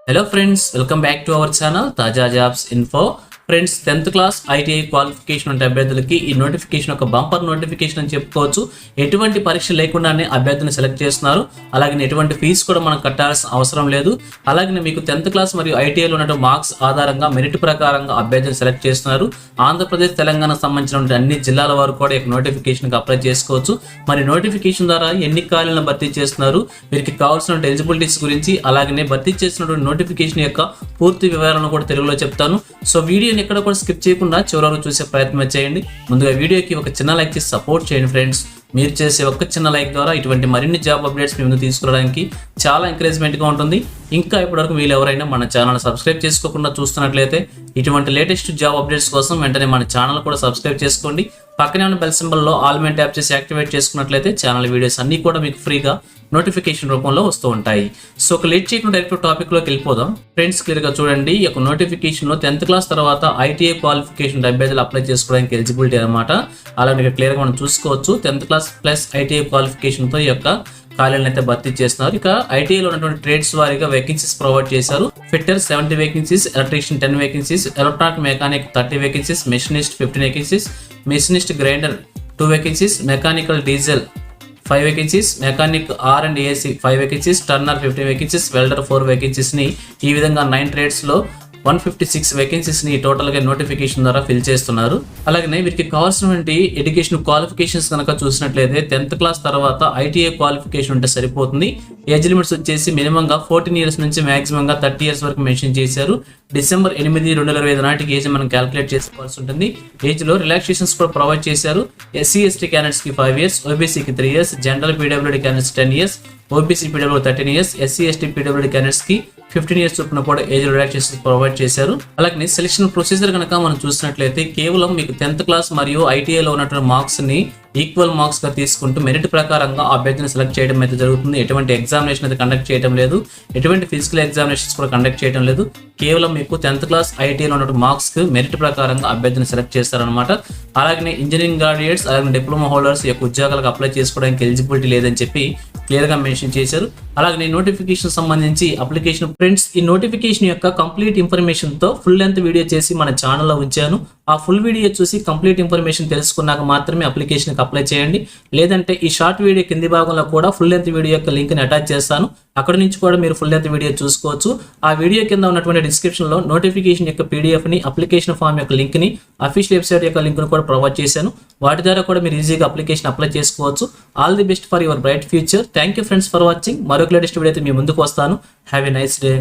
Hello friends, welcome back to our channel Taja Jobs Info. Friends 10th class ITI qualification ఉంటే అభ్యర్థులకి ఈ notification ఒక bumper notification అని చెప్పుకోవచ్చు. ఎటువంటి పరీక్ష లేకుండానే అభ్యర్థులను సెలెక్ట్ చేస్తున్నారు. అలాగే ఎటువంటి ఫీజు కూడా మనం కట్టాల్సిన అవసరం లేదు. అలాగే మీకు 10th క్లాస్ మరియు ఐటీఐలో ఉన్న మార్క్స్ ఆధారంగా మెరిట్ ప్రకారంగా అభ్యర్థులను సెలెక్ట్ చేస్తున్నారు. ఆంధ్రప్రదేశ్ తెలంగాణకు సంబంధించిన అన్ని జిల్లాల వారు కూడా ఈ నోటిఫికేషన్కి అప్లై చేసుకోవచ్చు. మరి నోటిఫికేషన్ ద్వారా ఎన్ని ఖాళీలను భర్తీ చేస్తున్నారు, వీరికి కావాల్సిన ఎలిజిబిలిటీస్ గురించి అలాగే భర్తీ చేసినటువంటి నోటిఫికేషన్ యొక్క పూర్తి వివరాలను కూడా తెలుగులో చెప్తాను. సో వీడియో ఎక్కడ కూడా స్కిప్ చేయకుండా చివరి వరకు చూసే ప్రయత్నం చేయండి. ముందుగా వీడియోకి ఒక చిన్న లైక్ చేసి సపోర్ట్ చేయండి ఫ్రెండ్స్. మీరు చేసే ఒక చిన్న లైక్ ద్వారా ఇటువంటి మరిన్ని జాబ్ అప్డేట్స్ మీ ముందు తీసుకురావడానికి చాలా ఎంకరేజ్మెంట్గా ఉంటుంది. ఇంకా ఇప్పటివరకు మీరు ఎవరైనా మన ఛానల్ సబ్స్క్రైబ్ చేసుకోకుండా చూస్తున్నట్లయితే ఇటువంటి లేటెస్ట్ జాబ్ అప్డేట్స్ కోసం వెంటనే మన ఛానల్ కూడా సబ్స్క్రైబ్ చేసుకోండి. పక్కనే ఉన్న బెల్ సింబల్లో ఆల్ మెయిన్ ట్యాప్ చేసి యాక్టివేట్ చేసుకున్నట్లయితే ఛానల్ వీడియోస్ అన్నీ కూడా మీకు ఫ్రీగా నోటిఫికేషన్ రూపంలో వస్తూ ఉంటాయి. సో ఒక లేట్ చేయకుండా డైరెక్ట్ టాపిక్లోకి వెళ్ళిపోదాం. ఫ్రెండ్స్ క్లియర్గా చూడండి, ఈ యొక్క నోటిఫికేషన్లో 10th క్లాస్ తర్వాత ఐటీఐ క్వాలిఫికేషన్ అభ్యర్థులు అప్లై చేసుకోవడానికి ఎలిజిబిలిటీ అనమాట. అలాగే క్లియర్గా మనం చూసుకోవచ్చు. 10th క్లాస్ ప్లస్ ఐటీఐ క్వాలిఫికేషన్తో ఈ యొక్క ఖాళీలను అయితే భర్తీ చేస్తున్నారు. ఇక ఐటీఐలో ఉన్నటువంటి ట్రేడ్స్ వారీగా వేకెన్సీస్ ప్రొవైడ్ చేశారు. Fitter 70 vacancies, electrician 10 vacancies, electronic mechanic 30 vacancies, machinist 15 vacancies, machinist grinder 2 vacancies, mechanical diesel 5 vacancies, mechanic R and AC 5 vacancies, turner 15 vacancies, welder 4 వేకెన్సీస్ని ఈ విధంగా 9 ట్రేడ్స్లో 156 వేకెన్సీస్ని టోటల్గా నోటిఫికేషన్ ద్వారా ఫిల్ చేస్తున్నారు. అలాగే వీరికి కావాల్సినటువంటి ఎడ్యుకేషన్ క్వాలిఫికేషన్స్ కనుక చూసినట్లయితే 10th క్లాస్ తర్వాత ఐటీఐ క్వాలిఫికేషన్ ఉంటే సరిపోతుంది. ఏజ్ లిమిట్స్ వచ్చేసి మినిమంగా 14 ఇయర్స్ నుంచి మాక్సిమంగా 30 ఇయర్స్ వరకు మెన్షన్ చేశారు. December 8, 2025 నాటికి ఏజ్ మనం క్యాలిక్యులేట్ చేసుకోవాల్సి ఉంటుంది. ఏజ్లో రిలాక్సేషన్స్ కూడా ప్రొవైడ్ చేశారు. ఎస్సీ ఎస్టీ క్యాండిడేట్స్కి 5 ఇయర్స్, ఓబీసీకి 3 years, general PWD candidates 10 years, OBC PW 13 years, SC ST PWD క్యాండిడేట్స్కి 15 ఇయర్స్ చొప్పున కూడా ఏజ్ రిలాక్సేషన్ ప్రొవైడ్ చేశారు. అలాగే సెలక్షన్ ప్రొసీజర్ కనుక మనం చూసినట్లయితే కేవలం మీకు 10th క్లాస్ మరియు ఐటీఐలో ఉన్నటువంటి మార్క్స్ని ఈక్వల్ మార్క్స్ గా తీసుకుంటూ మెరిట్ ప్రకారంగా అభ్యర్థిని సెలెక్ట్ చేయడం అయితే జరుగుతుంది. ఎటువంటి ఎగ్జామినేషన్ అయితే కండక్ట్ చేయడం లేదు, ఎటువంటి ఫిజికల్ ఎగ్జామినేషన్స్ కూడా కండక్ట్ చేయడం లేదు. కేవలం మీకు 10th క్లాస్ ఐటీఐలో ఉన్న మార్క్స్ కి మెరిట్ ప్రకారంగా అభ్యర్థిని సెలెక్ట్ చేస్తారనమాట. అలాగే ఇంజనీరింగ్ గ్రాడ్యుయేట్స్ అలాగే డిప్లొమా హోల్డర్స్ యొక్క ఉద్యోగాలకు అప్లై చేసుకోవడానికి ఎలిజిబిలిటీ లేదని చెప్పి క్లియర్ గా మెన్షన్ చేశారు. అలాగే నోటిఫికేషన్ సంబంధించి అప్లికేషన్ ఫ్రెండ్స్, ఈ నోటిఫికేషన్ యొక్క కంప్లీట్ ఇన్ఫర్మేషన్ తో ఫుల్ లెంత్ వీడియో చేసి మన ఛానల్లో ఉంచాను. ఆ ఫుల్ వీడియో చూసి కంప్లీట్ ఇన్ఫర్మేషన్ తెలుసుకున్నాక మాత్రమే అప్లికేషన్ అప్లై చేయండి. లేదంటే ఈ షార్ట్ వీడియో కింది భాగంలో కూడా ఫుల్ లెంత్ వీడియో యొక్క లింక్ ని అటాచ్ చేస్తాను. అక్కడ నుంచి కూడా మీరు ఫుల్ లెంత్ వీడియో చూసుకోవచ్చు. ఆ వీడియో కింద ఉన్నటువంటి డిస్క్రిప్షన్ లో నోటిఫికేషన్ యొక్క పీడిఎఫ్ ని, అప్లికేషన్ ఫామ్ యొక్క లింక్ ని, అఫీషియల్ వెబ్సైట్ యొక్క లింక్ ను కూడా ప్రొవైడ్ చేశాను. వాటి ద్వారా కూడా మీరు ఈజీగా అప్లికేషన్ అప్లై చేసుకోవచ్చు. All the best for your bright future. Thank you friends for watching. మరొక లేటెస్ట్ వీడియో అయితే మీ ముందుకు వస్తాను. Have a nice day.